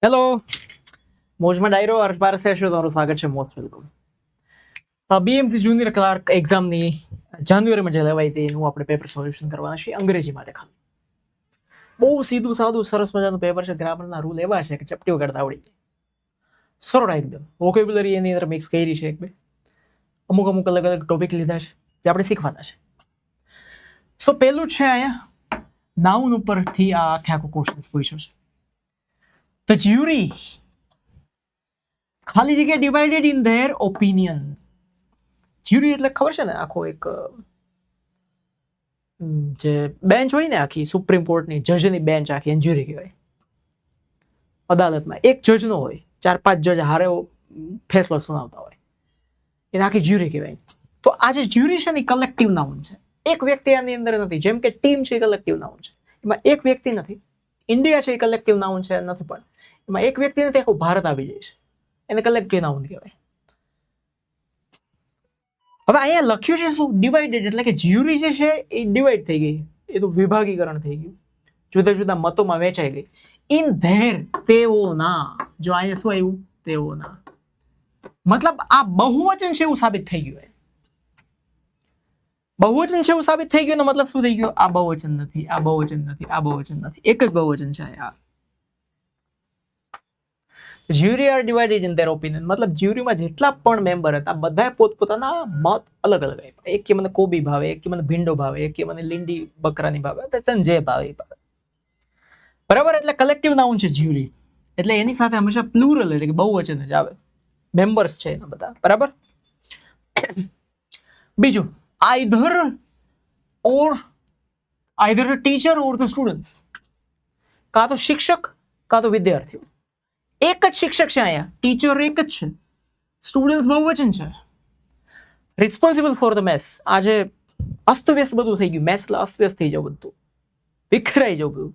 Hello, મોજમાં ડાયરો અરબાર સેશો તમારું સ્વાગત છે. Most welcome. BMC junior clerk એક્ઝામની જાન્યુઆરીમાં જે લેવાઈ હતી એનું આપણે પેપર સોલ્યુશન કરવાના છીએ અંગ્રેજી માટે ખાલી. બહુ સીધું સાદું સરસ મજાનું પેપર છે. ગ્રામરના રૂલ એવા છે કે ચપટીઓ કરતા આવડી જાય. સરળ એકદમ. વોકેબ્યુલરી એની અંદર મિક્સ કરી છે એક બે. અમુક અમુક અલગ અલગ ટોપિક લીધા છે જે આપણે શીખવાના છે. સો પહેલું છે અહીંયા નાઉન ઉપરથી આ આખે આખો ક્વેશ્ચન પૂછ્યો છે. The jury ખાલી જગ્યા divided in their opinion. Jury એટલે ખબર છે ને, આખો એક જે બેન્ચ હોય ને આખી સુપ્રીમ કોર્ટની જજની બેન્ચ આખી એને જ્યુરી કહેવાય. અદાલતમાં એક જજ નો હોય, 4-5 જજ હારે ફેસલો સુનાવતા હોય, એને આખી જ્યુરી કહેવાય. તો આ જે જ્યુરી છે ને કલેક્ટિવ નાઉન છે. એક વ્યક્તિ આની અંદર નથી. જેમ કે ટીમ છે એ કલેક્ટિવ નાઉન છે, એમાં એક વ્યક્તિ નથી. ઇન્ડિયા છે એ કલેક્ટિવ નાઉન છે નથી, પણ એમાં એક વ્યક્તિ નથી, આખું ભારત આવી જાય છે. એને કલેક્ટિવ નાઉન કહેવાય. હવે અહીંયા લખ્યું છે શું? ડિવાઇડેડ, એટલે કે જ્યુરી જે છે એ ડિવાઇડ થઈ ગઈ, એનું વિભાગીકરણ થઈ ગયું, જુદા જુદા મતોમાં વેચાઈ ગઈ. ઇન ધેર, તેઓના. જો અહીંયા શું આવ્યું? તેઓના. મતલબ આ બહુવચન છે એવું સાબિત થઈ ગયું. બહુવચન છે એવું સાબિત થઈ ગયું. મતલબ શું થઈ ગયું? આ બહુવચન નથી, આ બહુવચન નથી, આ બહુવચન નથી, એક જ બહુવચન છે આ. Jury are divided in their opinion. મતલબ જ્યુરીમાં જેટલા પણ મેમ્બર હતા બધા પોતપોતાના મત અલગ અલગ આપ્યા. એક કે મને કોબી ભાવે, એક કે મને ભીંડો ભાવે, એક કે મને લીંડી બકરાની ભાવે, તને જે ભાવે એ ભાવે. બરાબર? એટલે કલેક્ટિવ નાઉન છે જ્યુરી. એટલે એની સાથે હંમેશા પ્લુરલ એટલે કે બહુવચન જ આવે. મેમ્બર્સ છે એના બધા. બરાબર? બીજું, either teacher or the students. કાં તો શિક્ષક કાં તો વિદ્યાર્થીઓ. એક જ શિક્ષક છે અહીંયા, ટીચર એક જ છે, સ્ટુડન્ટ્સ બહુવચન છે. રિસ્પોન્સિબલ ફોર ધ મેસ. આજે અસ્તવ્યસ્ત બધું થઈ ગયું. મેસ એટલે અસ્તવ્યસ્ત થઈ જાવ, બધું વિખરાઈ જાવ, બધું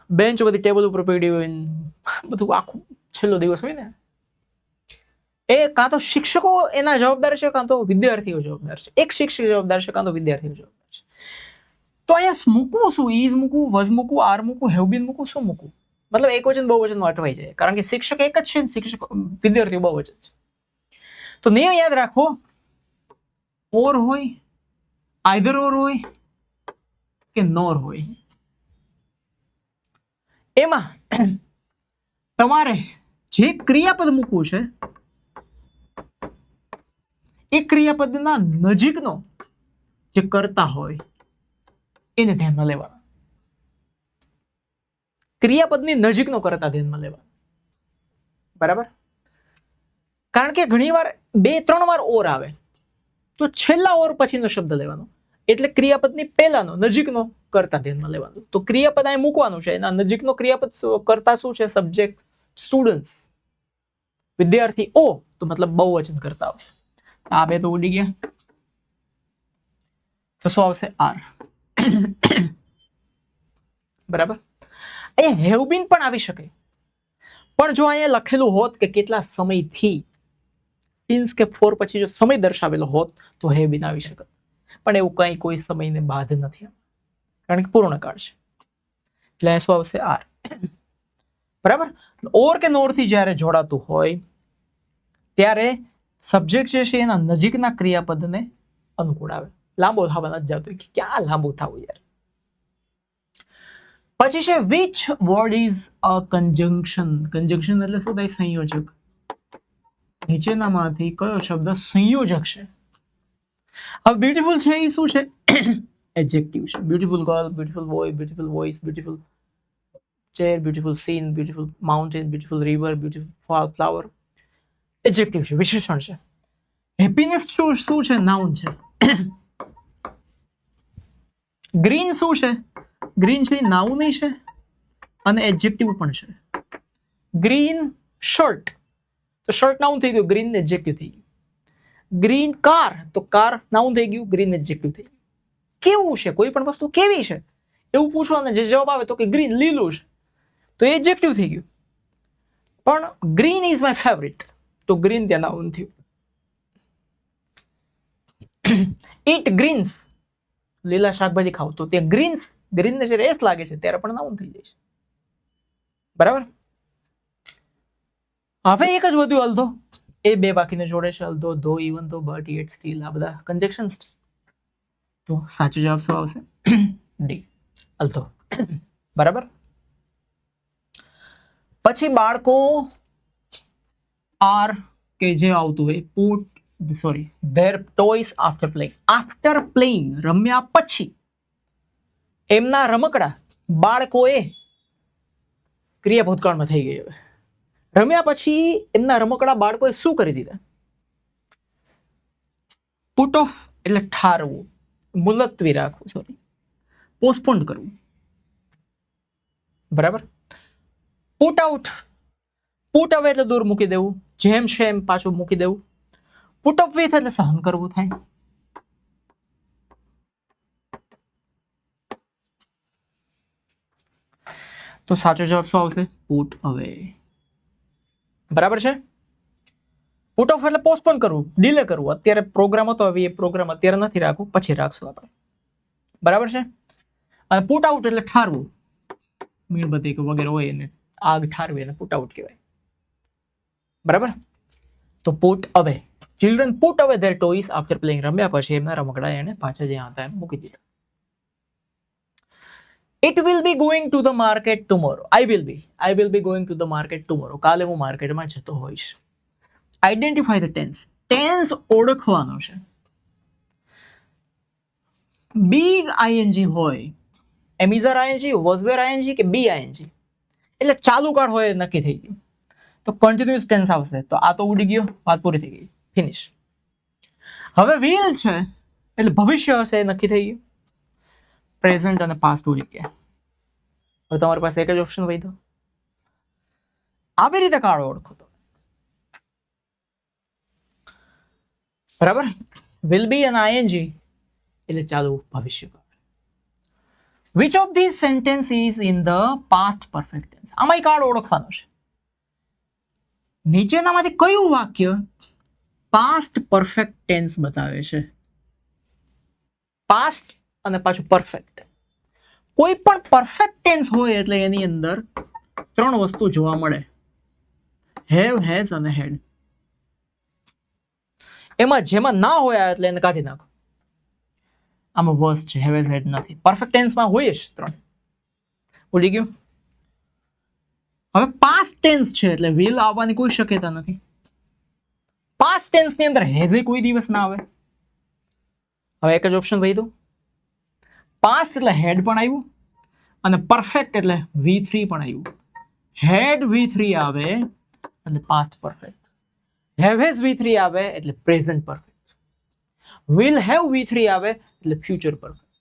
બેન્ચ બધી ટેબલ ઉપર પડી હોય, બધું આખું છેલ્લો દિવસ હોય ને, એ કાં તો શિક્ષકો એના જવાબદાર છે કાં તો વિદ્યાર્થીઓ જવાબદાર છે. એક શિક્ષક જવાબદાર છે કાં તો વિદ્યાર્થીઓ જવાબદાર છે. તો અહીંયા મૂકવું શું? ઇઝ મૂકવું, વઝ મૂકવું, આર મૂકવું, હેવ બીન મૂકવું, શું મૂકવું? મતલબ એક વચન બહુવચનમાં અટવાઈ જાય, કારણ કે શિક્ષક એક જ છે, શિક્ષક વિદ્યાર્થીઓ બહુવચન છે. તો નિયમ યાદ રાખો, ઓર હોય, આઈધર ઓર હોય કે નોર હોય. એમાં તમારે જે ક્રિયાપદ મૂકવું છે એ ક્રિયાપદના નજીકનો જે કરતા હોય એને ધ્યાનમાં લેવાનો. ક્રિયાપદની નજીકનો કરતા ધ્યાનમાં લેવાનો. બરાબર? કારણ કે ઘણીવાર 2-3 વાર ઓર આવે, તો છેલ્લા ઓર પછીનો શબ્દ લેવાનો, એટલે ક્રિયાપદની પહેલાનો નજીકનો કરતા ધ્યાનમાં લેવાનો. તો ક્રિયાપદ અહીં મૂકવાનું છે, એના નજીકનો ક્રિયાપદ કરતા શું છે? સબ્જેક્ટ સ્ટુડન્ટ્સ, વિદ્યાર્થી. ઓ તો મતલબ બહુવચન કરતા આવશે. આ બે તો ઉડી ગયા, તો શું આવશે? આર. બરાબર? અહીંયા હેવ બીન પણ આવી શકે, પણ જો અહીંયા લખેલું હોત કે કેટલા સમયથી, સિન્સ કે ફોર પછી જો સમય દર્શાવેલો હોત તો હેવ બીન આવી શકે. પણ એવું કઈ કોઈ સમયને બાદ નથી, કારણ કે પૂર્ણકાળ છે. એટલે શું આવશે? આર. બરાબર? ઓર કે નોર થી જ્યારે જોડાતું હોય ત્યારે સબ્જેક્ટ જે છે એના નજીકના ક્રિયાપદને અનુકૂળ આવે. લાંબો થવા નથી જતો, ક્યાં લાંબુ થવું યાર. પછી છે which word is a conjunction. conjunction એટલે શું થાય? સંયોજક. નીચેનામાંથી કયો શબ્દ સંયોજક છે? હવે બ્યુટીફુલ છે એ શું છે? એડજેક્ટિવ છે. Beautiful girl, beautiful boy, beautiful voice, beautiful chair, beautiful scene, beautiful mountain, beautiful river, beautiful flower. Adjective છે, વિશેષણ છે. હેપીનેસ શું છે? નાઉન છે. ગ્રીન શું છે? ગ્રીન છે એ નાઉન છે અને એડજેક્ટિવ પણ છે. ગ્રીન શર્ટ, તો શર્ટ નાઉન થઈ ગયું, ગ્રીન એડજેક્ટિવ થઈ ગયું. ગ્રીન કાર, તો કાર નાઉન થઈ ગયું, ગ્રીન એડજેક્ટિવ થઈ ગયું. કેવું છે? કોઈ પણ વસ્તુ કેવી છે એવું પૂછવાનું, જે જવાબ આવે તો કે ગ્રીન, લીલું છે, તો એડજેક્ટિવ થઈ ગયું. પણ ગ્રીન ઇઝ માય ફેવરિટ, તો ગ્રીન ત્યાં નાઉન થયું. ઈટ ગ્રીન્સ, લીલા શાકભાજી ખાવ, તો ત્યાં ગ્રીન્સ, ગ્રીન ને જ્યારે એસ લાગે છે ત્યારે પણ નાઉન થઈ જાય છે. બરાબર. હવે એક જ વધુ અલ્ધો, એ બે બાકીને જોડે છે, અલ્ધો, ધો, ઇવન ધો, બટ, યેટ, સ્ટીલ, આ બધા કન્જેક્શન્સ. તો સાચો જવાબ શું આવશે? ડી, અલ્ધો. બરાબર. પછી બાળકો આર કે જે આવતું હોય put there toys after playing. After playing, રમ્યા પછી એમના રમકડા બાળકોએ, ક્રિયા ભૂતકાળમાં થઈ ગઈ. હવે રમ્યા પછી એમના રમકડા બાળકોએ શું કરી દીધા? પુટ ઓફ એટલે ઠારવું, મુલતવી રાખવું, સોરી, પોસ્ટપોન્ડ કરવું. બરાબર. પુટ આઉટ, પુટ અવે એટલે દૂર મૂકી દેવું, જેમ છે એમ પાછું મૂકી દેવું. પુટ અપ વિથ એટલે સહન કરવું થાય. તો સાચો જવાબ શું આવશે? પુટ અવે. બરાબર છે. પુટ ઓફ એટલે પોસ્ટપોન કરવું, ડિલે કરવું. અત્યારે પ્રોગ્રામ હતો, હવે એ પ્રોગ્રામ અત્યારે નથી રાખવું, પછી રાખશું આપણે. બરાબર છે. અને પુટ આઉટ એટલે ઠારવું, મીણબત્તી વગેરે હોય એને આગ ઠારવી એને પુટ આઉટ કહેવાય. બરાબર. તો પુટ અવે, ચિલ્ડ્રન પુટ અવે ધેર ટોયસ આફ્ટર પ્લેઇંગ. રમ્યા પછી એમના રમકડા એને પાછા જ્યાં હતા એમ મૂકી દીધા. It will be going to the market tomorrow. I will be going to the market tomorrow. કાલે હું માર્કેટમાં જતો હોઈશ. Identify the tense. Tense ઓળખવાનો છે. big ing હોય, am is ing, was were ing કે be ing, એટલે ચાલુ કાળ હોય નક્કી થઈ ગયું. તો કન્ટિન્યુઅસ ટેન્સ આવશે. તો આ તો ઉડી ગયો, વાત પૂરી થઈ ગઈ, ફિનિશ. હવે will છે એટલે ભવિષ્ય હશે નક્કી થઈ ગયું. પ્રેઝન્ટ અને પાસ્ટ ઉડી ગયા. હવે તમારી પાસે એક જ ઓપ્શન વધ્યો. આવી રીતે કાળ ઓળખો તો. બરાબર. will be અને ing એટલે ચાલુ ભવિષ્ય કાળ. which of these sentence is in the past perfect tense? આમાં કાળ ઓળખવાનો છે. નીચેનામાંથી કયું વાક્ય પાસ્ટ પરફેક્ટ ટેન્સ બતાવે છે? પાસ્ટ અને પાછું પરફેક્ટ. કોઈ પણ પરફેક્ટ ટેન્સ હોય એટલે એની અંદર ત્રણ વસ્તુ જોવા મળે: હેવ, હેઝ અને હેડ. એમાં જેમાં ના હોય એટલે એને કાઢી નાખો. આમાં વર્સ છે, હેવ, હેઝ, હેડ નથી. પરફેક્ટ ટેન્સમાં હોય જ ત્રણ. ભૂલી ગયું. હવે પાસ્ટ ટેન્સ છે એટલે વિલ આવવાની કોઈ શક્યતા નથી. પાસ્ટ ટેન્સ ની અંદર હેઝ કોઈ દિવસ ના આવે. હવે એક જ ઓપ્શન વધ્યો. પાસ્ટ એટલે હેડ પણ આવ્યું અને પરફેક્ટ એટલે V3 પણ આવ્યું. હેડ V3 આવે એટલે past perfect. Have has V3 આવે એટલે present perfect. Will have V3 આવે એટલે ફ્યુચર પરફેક્ટ.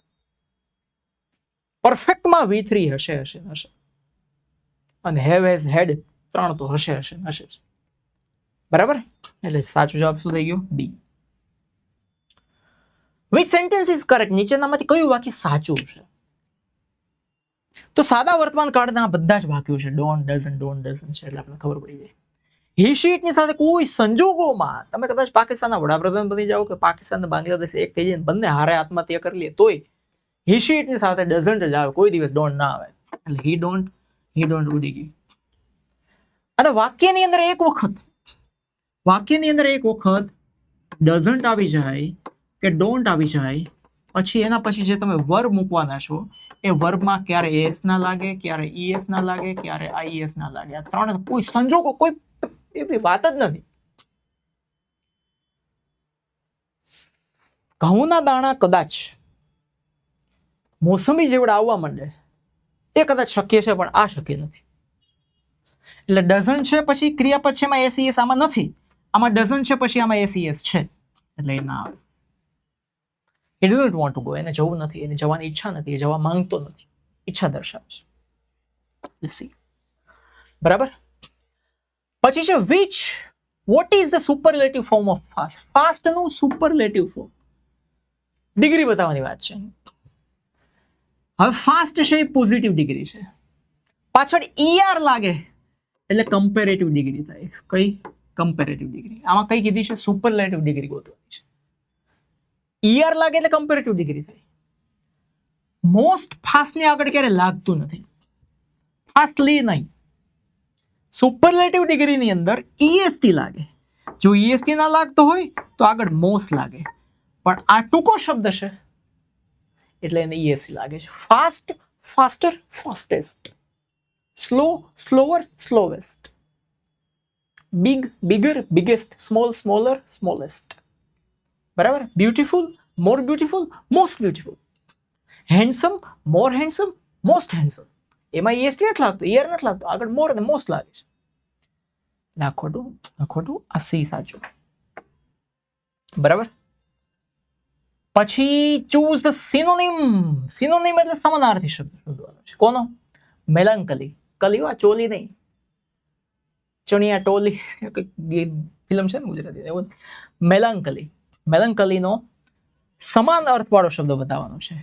પરફેક્ટમાં V3 હશે હશે હશે, અને હેવ હેઝ હેડ ત્રણ તો હશે હશે હશે. બરાબર. એટલે સાચો જવાબ શું થઈ ગયો? બી. Which sentence is correct? નીચેનામાંથી કયું વાક્ય સાચું છે? તો સાદા વર્તમાન કાળના બધા જ વાક્યો છે. ડોન્ટ, ડઝન્ટ છે એટલે આપણને ખબર પડી જાય. હી શીટ ની સાથે કોઈ સંજોગોમાં તમે કદાચ પાકિસ્તાનના વડાપ્રધાન બની જાઓ કે પાકિસ્તાન અને બાંગ્લાદેશ એક થઈ જાય, બંને હારે આત્મહત્યા કરી લે, તોય હી શીટ ની સાથે ડઝન્ટ જ આવે, કોઈ દિવસ ડોન્ટ ના આવે. એટલે હી ડોન્ટ ઉડી ગઈ. અને વાક્યની અંદર એક વખત ડઝન્ટ આવી જાય કે ડોન્ટ આવી જાય, પછી એના પછી જે તમે વર્બ મૂકવાના છો એ વર્બમાં ક્યારે એસ ના લાગે, ક્યારે ઈએસ ના લાગે, ક્યારે આઈએસ ના લાગે. આ ત્રણ કોઈ સંજોગો, કોઈ એવી વાત જ નથી. ઘઉંના દાણા કદાચ મોસમી જેવડા આવવા માંડે એ કદાચ શક્ય છે, પણ આ શક્ય નથી. એટલે ડઝન્ટ છે પછી ક્રિયાપદ છે, એમાં એસઈએસ આમાં નથી. આમાં ડઝન્ટ છે પછી આમાં એસઈએસ છે, એટલે એ ના આવે. He doesn't want to go. એને જવું નથી, એને જવાની ઈચ્છા નથી, એ જવા માંગતો નથી, ઈચ્છા દર્શાવે છે. Let's see. બરાબર. પછી છે which, what is the superlative form of fast? Fast નું superlative form ડિગ્રી બતાવવાની વાત છે. હવે ફાસ્ટ છે એ પોઝિટિવ ડિગ્રી છે, પાછળ ER લાગે એટલે કમ્પેરેટિવ ડિગ્રી થાય. કઈ? Comparative degree. આમાં કઈ કીધી છે? સુપરલેટિવ ડિગ્રી ગોતવાની છે. ER લાગે એટલે કમ્પેરેટિવ ડિગ્રી થાય. મોસ્ટ ફાસ્ટ ની આગળ ક્યારે લાગતું નથી, ફાસ્ટલી નહીં. સુપરલેટિવ ડિગ્રીની અંદર EST લાગે. જો EST ના લાગતો હોય તો આગળ મોસ્ટ લાગે, પણ આ ટૂંકો શબ્દ છે એટલે એને EST લાગે છે. Fast, faster, fastest. Slow, slower, slowest. Big, bigger, biggest. Small, smaller, smallest. બરાબર. Beautiful, more beautiful, most beautiful. Handsome, more handsome, most handsome. એમાં EST નથી લાગતો, ER નથી લાગતો, આગળ મોર અને મોસ્ટ લાગે છે. આ ખોટું, આ સી સાચું. બરાબર. પછી ચૂઝ ધ સિનોનિમ. સિનોનિમ એટલે સમાનાર્થી શબ્દ શોધવાનો છે. કોનો? મેલાન્કલી. કલીવા ચોલી નહીં, ચણિયા ટોલી ફિલ્મ છે ને ગુજરાતી એવું. મેલાન્કલી. મેલાન્કલીનો સમાન અર્થવાળો શબ્દ બતાવવાનો છે.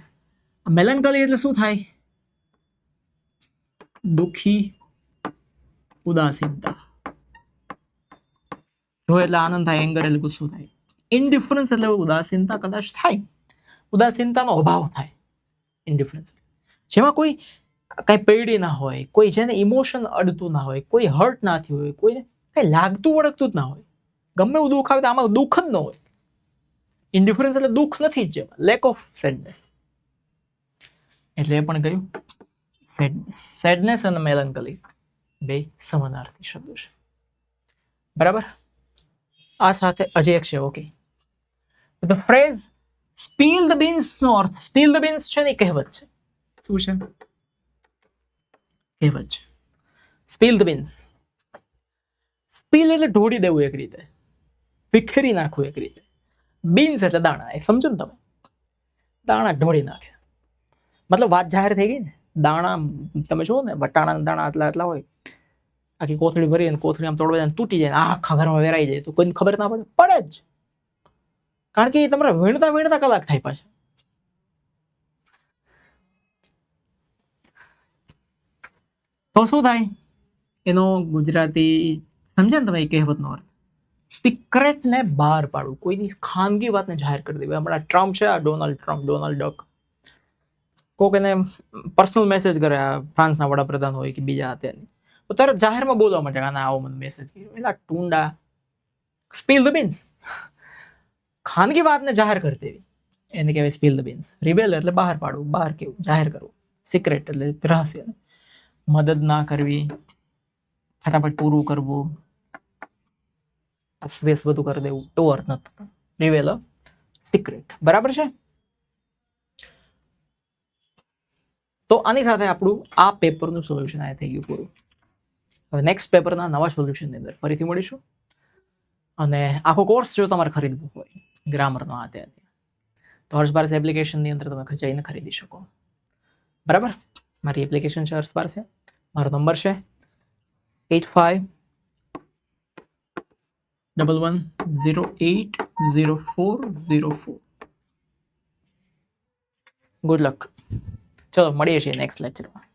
મેલાન્કલી એટલે શું થાય? દુઃખી, ઉદાસીનતા. જો એટલે આનંદ થાય, એંગર એટલે ગુસ્સો થાય. ઇનડિફરન્સ એટલે ઉદાસીનતા કદાચ થાય, ઉદાસીનતાનો અભાવ થાય. ઇનડિફરન્સ જેમાં કોઈ કઈ પૈડી ના હોય, કોઈ જેને ઇમોશન અડતું ના હોય, કોઈ હર્ટ ના થયું હોય, કોઈને કઈ લાગતું વળગતું જ ના હોય, ગમે એવું દુઃખ આવે તો આમાં દુઃખ જ ન હોય. ઇનડિફરન્સ એટલે દુઃખ નથી જ, જેમાં લેક ઓફ સેડનેસ. એટલે એ પણ ગયું સેડનેસ. સેડનેસ અને મેલન્કલી બે સમાનાર્થી શબ્દો છે. બરાબર. આ સાથે હજી એક છે. Okay, the phrase spill the beans નો અર્થ, સ્પીલ ધ બીન્સ છે ને કહેવત છે. શું છે? કહેવત છે. Spill the beans. સ્પીલ એટલે ઢોળી દેવું એક રીતે, વિખેરી નાખવું એક રીતે. બીન્સ એટલે દાણા, એ સમજો ને તમે, દાણા ઢોળી નાખે. મતલબ વાત જાહેર થઈ ગઈ ને. દાણા તમે જુઓ ને, વટાણાના દાણા આટલા આટલા હોય, આખી કોથળી ભરી અને કોથળી આમ તોડવા જાય, તૂટી જાય, આખા ઘરમાં વેરાઈ જાય, તો કોઈને ખબર ના પડે? પડે જ, કારણ કે એ તમારે વીણતા વીણતા કલાક થાય પાછા. તો શું થાય? એનો ગુજરાતી સમજે ને તમે એ કહેવતનો અર્થ? સિક્રેટ ને બહાર પાડવું, કોઈની ખાનગી વાતને જાહેર કરી દેવી. હમણાં ટ્રમ્પ છે, આ ડોનાલ્ડ ટ્રમ્પ, ડોનાલ્ડ ડક, કોક એને પર્સનલ મેસેજ કરે, આ ફ્રાન્સના વડાપ્રધાન હોય કે બીજા અત્યારની, તો તરત જાહેરમાં બોલવા માટે આના આવો મને મેસેજ કર્યો. એના ટુંડા. Spill the beans. ખાનગી વાતને જાહેર કરી દેવી એને કહેવાય સ્પીલ ધ બીન્સ. રિવેલ એટલે બહાર પાડવું, બહાર કેવું, જાહેર કરવું. સિક્રેટ એટલે રહસ્ય. મદદ ના કરવી, ફટાફટ પૂરું કરવું, સ્પેસ બધું કરી દેવું, એવો અર્થ નથી. Reveal secret. બરાબર છે. તો આની સાથે આપણું આ પેપરનું સોલ્યુશન આ થઈ ગયું પૂરું. હવે નેક્સ્ટ પેપરના નવા સોલ્યુશનની અંદર ફરીથી મળીશું. અને આખો કોર્સ જો તમારે ખરીદવો હોય ગ્રામરનો આ ત્યાં, તો હર્ષ પારસે એપ્લિકેશનની અંદર તમે જઈને ખરીદી શકો. બરાબર. મારી એપ્લિકેશન છે હર્ષ પારસે. મારો નંબર છે 8511080404. Good luck. ચલો મળીએ છીએ નેક્સ્ટ લેક્ચરમાં.